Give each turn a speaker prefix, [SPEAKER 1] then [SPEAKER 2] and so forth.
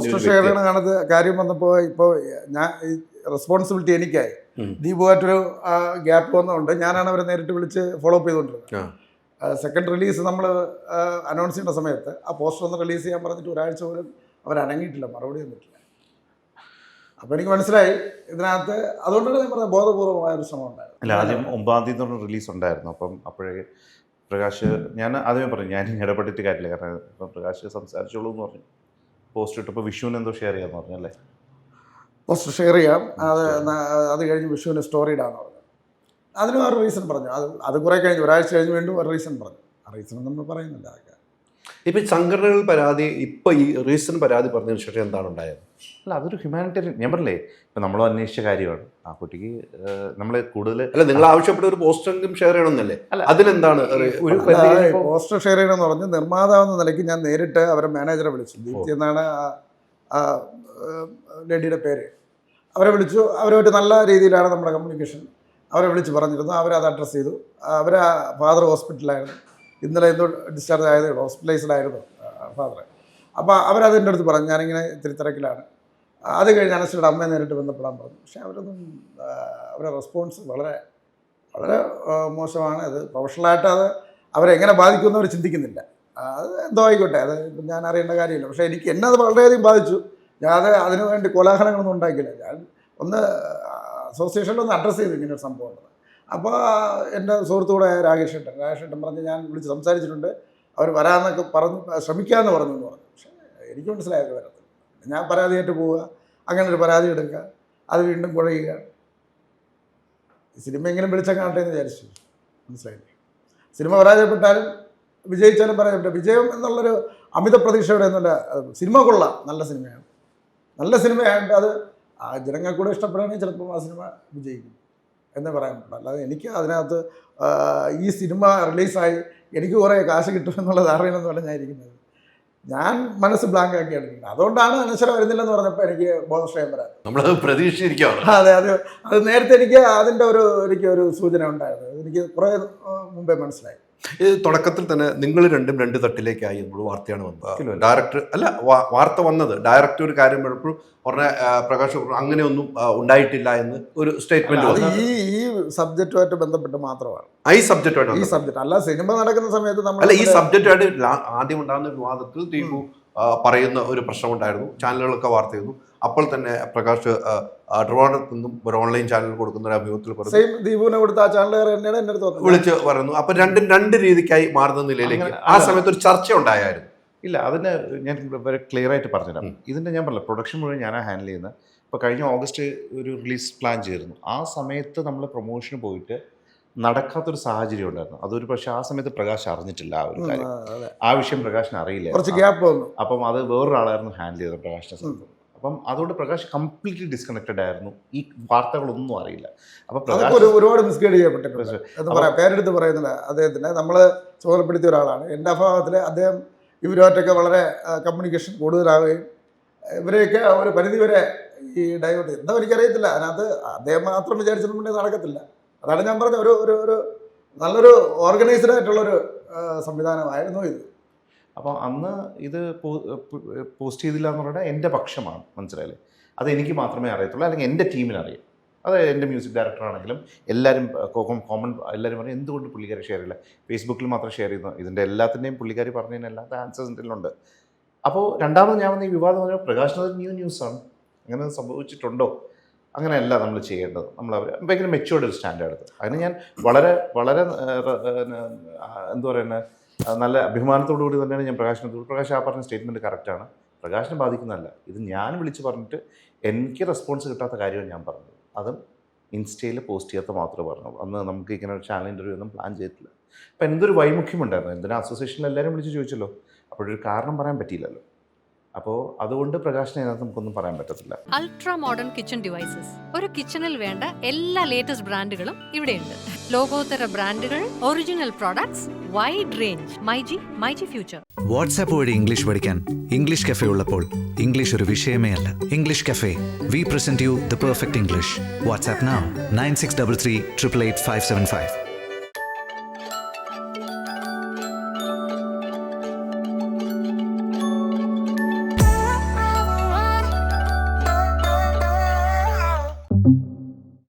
[SPEAKER 1] Poster share ചെയ്യണ കാണത്ത് കാര്യം വന്നപ്പോൾ ഇപ്പോൾ ഞാൻ റെസ്പോൺസിബിലിറ്റി എനിക്കായി. ദീപുമായിട്ടൊരു ഗ്യാപ്പ് വന്നതുകൊണ്ട് ഞാനാണ് അവരെ നേരിട്ട് വിളിച്ച് ഫോളോ അപ്പ് ചെയ്തുകൊണ്ടിരുന്നത്. സെക്കൻഡ് റിലീസ് നമ്മൾ അനൗൺസ് ചെയ്യുന്ന സമയത്ത് ആ പോസ്റ്റർ ഒന്ന് റിലീസ് ചെയ്യാൻ പറഞ്ഞിട്ട് ഒരാഴ്ച പോലും അവരനങ്ങിയിട്ടില്ല, മറുപടി ഒന്നിട്ടില്ല. അപ്പോൾ എനിക്ക് മനസ്സിലായി ഇതിനകത്ത്. അതുകൊണ്ടാണ് ഞാൻ പറഞ്ഞത് ബോധപൂർവമായ ഒരു ശ്രമം ഉണ്ടായിരുന്നു.
[SPEAKER 2] അല്ല, ആദ്യം 9 റിലീസ് ഉണ്ടായിരുന്നു. അപ്പം അപ്പോഴേ പ്രകാശ്, ഞാൻ ആദ്യമേ പറഞ്ഞു ഞാൻ ഇടപെട്ടിട്ട് കാര്യമില്ല, കാരണം ഇപ്പം പ്രകാശ് സംസാരിച്ചോളൂ എന്ന് പറഞ്ഞു. പോസ്റ്റ് ഇട്ടപ്പോൾ വിഷുവിന് എന്തോ ഷെയർ ചെയ്യാമെന്ന് പറഞ്ഞല്ലേ?
[SPEAKER 1] പോസ്റ്റർ ഷെയർ ചെയ്യാം, അത് കഴിഞ്ഞ് വിഷുവിന് സ്റ്റോറി ഇടാന്ന് പറഞ്ഞു. അതിനും ഒരു റീസൺ പറഞ്ഞു. അത് കുറേ കഴിഞ്ഞ് ഒരാഴ്ച കഴിഞ്ഞ് വീണ്ടും ഒരു റീസൺ പറഞ്ഞു. ആ റീസൺ നമ്മൾ പറയുന്നില്ല. അതൊക്കെ
[SPEAKER 3] ഇപ്പം സംഘടനകൾ പരാതി, ഇപ്പം ഈ റീസൺ പരാതി പറഞ്ഞതിന് ശേഷം എന്താണ് ഉണ്ടായത്?
[SPEAKER 2] അല്ല, അതൊരു ഹ്യൂമാനിറ്റേറിയൻ, ഞാൻ പറഞ്ഞില്ലേ, ഇപ്പം നമ്മൾ അന്വേഷിച്ച കാര്യമാണ്. ആ കുട്ടിക്ക് നമ്മൾ കൂടുതൽ
[SPEAKER 3] അല്ല, നിങ്ങൾ ആവശ്യപ്പെട്ട ഒരു പോസ്റ്ററെങ്കിലും ഷെയർ ചെയ്യണമെന്നല്ലേ? അല്ല, അതിലെന്താണ് ഒരു
[SPEAKER 1] പോസ്റ്റർ ഷെയർ ചെയ്യണമെന്ന് പറഞ്ഞ് നിർമ്മാതാവെന്ന നിലയ്ക്ക് ഞാൻ നേരിട്ട് അവരെ മാനേജറെ വിളിച്ചു. ദീപ്തി എന്നാണ് ആ ലേഡിയുടെ പേര്. അവരെ വിളിച്ചു. അവരുമായിട്ട് നല്ല രീതിയിലാണ് നമ്മുടെ കമ്മ്യൂണിക്കേഷൻ. അവരെ വിളിച്ച് പറഞ്ഞിരുന്നു. അവരത് അഡ്രസ്സ് ചെയ്തു. അവർ ഫാദർ ഹോസ്പിറ്റലായിരുന്നു, ഇന്നലെ എന്തോ ഡിസ്ചാർജ് ആയതേ ഉള്ളൂ, ഹോസ്പിറ്റലൈസ്ഡായിരുന്നു ഫാദർ. അപ്പോൾ അവരതിൻ്റെ അടുത്ത് പറഞ്ഞു ഞാനിങ്ങനെ ഇത്തിരി തിരക്കിലാണ്. അത് കഴിഞ്ഞ് അനശ്വരയുടെ അമ്മയെ നേരിട്ട് ബന്ധപ്പെടാൻ പറഞ്ഞു. പക്ഷേ അവരുടെ റെസ്പോൺസ് വളരെ വളരെ മോശമാണ്. അത് പ്രൊഫഷണലായിട്ട് അത് അവരെങ്ങനെ ബാധിക്കുമെന്ന് അവർ ചിന്തിക്കുന്നില്ല. അത് എന്തോ ആയിക്കോട്ടെ, അത് ഞാൻ അറിയേണ്ട കാര്യമില്ല. പക്ഷേ എന്നെ അത് വളരെയധികം ബാധിച്ചു. ഞാൻ അതിനു വേണ്ടി കോലാഹലങ്ങളൊന്നും ഉണ്ടാക്കിയില്ല. ഞാൻ ഒന്ന് അസോസിയേഷനിലൊന്ന് അഡ്രസ്സ് ചെയ്തു ഇങ്ങനൊരു സംഭവം ഉള്ളത്. അപ്പോൾ എൻ്റെ സുഹൃത്തുക്കൂടെ രാകേഷ് ഏട്ടൻ പറഞ്ഞ് ഞാൻ വിളിച്ച് സംസാരിച്ചിട്ടുണ്ട്, അവർ വരാമെന്നൊക്കെ പറഞ്ഞ് ശ്രമിക്കാമെന്ന് പറഞ്ഞു എന്ന് പറഞ്ഞു. പക്ഷേ എനിക്ക് മനസ്സിലായത് വരത്തില്ല. ഞാൻ പരാതിയായിട്ട് പോവുക, അങ്ങനെ ഒരു പരാതി എടുക്കുക, അത് വീണ്ടും കുഴയുക. സിനിമയെങ്കിലും വിളിച്ചാൽ കാണട്ടെ എന്ന് വിചാരിച്ചു. മനസ്സിലായില്ലേ? സിനിമ പരാജയപ്പെട്ടാലും വിജയിച്ചാലും പരാജയപ്പെട്ട വിജയം എന്നുള്ളൊരു അമിത പ്രതീക്ഷയുടെ ഒന്നുമില്ല. സിനിമ കൊള്ളാം, നല്ല സിനിമയാണ്, നല്ല സിനിമയായിട്ട് അത് ജനങ്ങൾ കൂടെ ഇഷ്ടപ്പെടുകയാണെങ്കിൽ ചിലപ്പോൾ ആ സിനിമ വിജയിക്കും എന്നേ പറയാൻ പറ്റില്ല. അല്ലാതെ എനിക്ക് അതിനകത്ത് ഈ സിനിമ റിലീസായി എനിക്ക് കുറേ കാശ് കിട്ടുമെന്നുള്ള ധാരണയെന്ന് പറഞ്ഞാൽ ഞാൻ ഇരിക്കുന്നത്. ഞാൻ മനസ്സ് ബ്ലാങ്ക് ആക്കിയാണ് ഇരിക്കുന്നത്. അതുകൊണ്ടാണ് അനശ്വര വരുന്നില്ലെന്ന് പറഞ്ഞപ്പോൾ എനിക്ക് ബോധക്ഷയം വരാൻ
[SPEAKER 3] നമ്മളത് പ്രതീക്ഷിച്ചിരിക്കുകയാണ്.
[SPEAKER 1] അതെ, അത് നേരത്തെ എനിക്കൊരു സൂചന ഉണ്ടായിരുന്നു. എനിക്ക് കുറേ മുമ്പേ മനസ്സിലായി.
[SPEAKER 3] ഇത് തുടക്കത്തിൽ തന്നെ നിങ്ങൾ രണ്ടും രണ്ട് തട്ടിലേക്കായി എന്നുള്ള വാർത്തയാണ് വന്നത്. ഡയറക്ടർ അല്ല, വാർത്ത വന്നത് ഡയറക്ടർ ഒരു കാര്യം പറഞ്ഞപ്പോൾ ഉടനെ പ്രകാശ് അങ്ങനെയൊന്നും ഉണ്ടായിട്ടില്ല എന്ന് ഒരു സ്റ്റേറ്റ്മെന്റ്.
[SPEAKER 1] ഈ സബ്ജക്റ്റുമായിട്ട് ബന്ധപ്പെട്ട് മാത്രമാണ്.
[SPEAKER 3] ഈ സബ്ജക്റ്റ്
[SPEAKER 1] അല്ല, സിനിമ നടക്കുന്ന സമയത്ത്
[SPEAKER 3] നമ്മൾ ഈ സബ്ജക്റ്റായിട്ട് ആദ്യം ഉണ്ടാകുന്ന വിവാദത്തിൽ ദീപു പറയുന്ന ഒരു പ്രശ്നമുണ്ടായിരുന്നു. ചാനലുകളൊക്കെ വാർത്ത ചെയ്തു. അപ്പോൾ തന്നെ പ്രകാശ് ട്രിവാൻഡ്രത്ത് നിന്നും ഒരു ഓൺലൈൻ ചാനൽ കൊടുക്കുന്ന ഒരു അഭിമുഖത്തിൽ വിളിച്ച് പറയുന്നു. അപ്പൊ രണ്ട് രീതിക്കായി മാറുന്ന നിലയിലേക്ക് ആ സമയത്ത് ഒരു ചർച്ച ഉണ്ടായിരുന്നു.
[SPEAKER 2] ഇല്ല, അതിന് ഞാൻ വളരെ ക്ലിയർ ആയിട്ട് പറഞ്ഞുതരാം. ഇതിൻ്റെ ഞാൻ പറഞ്ഞില്ല, പ്രൊഡക്ഷൻ മുഴുവൻ ഞാനാണ് ഹാൻഡിൽ ചെയ്യുന്നത്. ഇപ്പോൾ കഴിഞ്ഞ ഓഗസ്റ്റ് ഒരു റിലീസ് പ്ലാൻ ചെയ്തിരുന്നു. ആ സമയത്ത് നമ്മൾ പ്രൊമോഷന് പോയിട്ട് നടക്കാത്തൊരു സാഹചര്യം ഉണ്ടായിരുന്നു. അതൊരു പക്ഷേ ആ സമയത്ത് പ്രകാശ് അറിഞ്ഞിട്ടില്ല ആ ഒരു കാര്യം. ആ വിഷയം പ്രകാശിന് അറിയില്ല.
[SPEAKER 1] കുറച്ച് ഗ്യാപ്പ് വന്നു.
[SPEAKER 2] അപ്പം അത് വേറൊരാളായിരുന്നു ഹാൻഡിൽ ചെയ്തത് പ്രകാശിനെ സംബന്ധിച്ച്. അപ്പം അതുകൊണ്ട് പ്രകാശ് കംപ്ലീറ്റ്ലി ഡിസ്കണക്റ്റഡ് ആയിരുന്നു. ഈ വാർത്തകളൊന്നും അറിയില്ല. അപ്പോൾ പ്രകാശ്
[SPEAKER 1] ഒരുപാട് മിസ്ഗൈഡ് ചെയ്യപ്പെട്ടിട്ടുണ്ട് എന്ന് പറയാം. പേരെടുത്ത് പറയുന്നില്ല. അദ്ദേഹത്തിന് നമ്മൾ ചുമതലപ്പെടുത്തിയ ഒരാളാണ്. എൻ്റെ അഭാവത്തിൽ അദ്ദേഹം ഇവരുമായിട്ടൊക്കെ വളരെ കമ്മ്യൂണിക്കേഷൻ കൂടുതലാവുകയും ഇവരെയൊക്കെ ഒരു പരിധിവരെ ഈ ഡൈവേർട്ട് എന്താ എനിക്കറിയത്തില്ല. അതിനകത്ത് അദ്ദേഹം മാത്രം വിചാരിച്ചിട്ടുണ്ടെങ്കിൽ നടക്കത്തില്ല. അതാണ് ഞാൻ പറഞ്ഞ ഒരു നല്ലൊരു ഓർഗനൈസ്ഡ് ആയിട്ടുള്ളൊരു സംവിധാനമായിരുന്നു ഇത്.
[SPEAKER 2] അപ്പോൾ അന്ന് ഇത് പോസ്റ്റ് ചെയ്തില്ല എന്ന് പറഞ്ഞാൽ എൻ്റെ പക്ഷമാണ്, മനസ്സിലായില്ലേ? അത് എനിക്ക് മാത്രമേ അറിയത്തുള്ളൂ, അല്ലെങ്കിൽ എൻ്റെ ടീമിനറിയാം. അത് എൻ്റെ മ്യൂസിക് ഡയറക്ടറാണെങ്കിലും എല്ലാവരും കോമൺ എല്ലാവരും പറയും എന്തുകൊണ്ട് പുള്ളിക്കാരി ഷെയർ ചെയ്യില്ല, ഫേസ്ബുക്കിൽ മാത്രം ഷെയർ ചെയ്യുന്നു. ഇതിൻ്റെ എല്ലാത്തിൻ്റെയും പുള്ളിക്കാരി പറഞ്ഞതിനെല്ലാത്ത ആൻസേഴ്സ് എന്തെങ്കിലുണ്ട്. അപ്പോൾ രണ്ടാമത് ഞാൻ വന്ന ഈ വിവാദം പറഞ്ഞാൽ പ്രകാശിനത് ന്യൂസാണ്. അങ്ങനെ സംഭവിച്ചിട്ടുണ്ടോ? അങ്ങനെയല്ല നമ്മൾ ചെയ്യേണ്ടത്. നമ്മൾ ഭയങ്കര മെച്യൂർഡ് ഒരു സ്റ്റാൻഡ് എടുത്ത് അതിന് ഞാൻ വളരെ വളരെ എന്താ പറയുന്നത് നല്ല അഭിമാനത്തോടു കൂടി തന്നെയാണ് ഞാൻ പ്രകാശ് ആ പറഞ്ഞ സ്റ്റേറ്റ്മെൻറ്റ് കറക്റ്റാണ്. പ്രകാശിനെ ബാധിക്കുന്നതല്ല. ഇത് ഞാൻ വിളിച്ച് പറഞ്ഞിട്ട് എനിക്ക് റെസ്പോൺസ് കിട്ടാത്ത കാര്യമാണ് ഞാൻ പറഞ്ഞത്. അതും ഇൻസ്റ്റയിൽ പോസ്റ്റ് ചെയ്യാത്ത മാത്രമേ പറഞ്ഞുള്ളൂ. അന്ന് നമുക്ക് ഇങ്ങനെ ഒരു ചാനൽ ഇൻ്റർവ്യൂ ഒന്നും പ്ലാൻ ചെയ്തിട്ടില്ല. അപ്പോൾ എന്തൊരു വൈമുഖ്യമുണ്ടായിരുന്നു. എന്തിനാ അസോസിയേഷനിൽ എല്ലാവരും വിളിച്ച് ചോദിച്ചല്ലോ, അപ്പോഴൊരു കാരണം പറയാൻ പറ്റിയില്ലല്ലോ. അപ്പോൾ അതുകൊണ്ട് പ്രകാശിനെ അതിനകത്ത് നമുക്കൊന്നും പറയാൻ പറ്റത്തില്ല.
[SPEAKER 4] അൾട്രാ മോഡേൺ കിച്ചൺ ഡിവൈസസ്, ഒരു കിച്ചണിൽ വേണ്ട എല്ലാ ലേറ്റസ്റ്റ് ബ്രാൻഡുകളും ഇവിടെയുണ്ട്. ലോകോത്തര ബ്രാൻഡുകൾ, original products, wide range. MyG future.
[SPEAKER 5] WhatsApp വഴി ഇംഗ്ലീഷ് പഠിക്കാൻ ഇംഗ്ലീഷ് കഫേ ഉള്ളപ്പോൾ ഇംഗ്ലീഷ് ഒരു വിഷയമേ അല്ല. English cafe, we present you the perfect English. WhatsApp now 9633 888 575.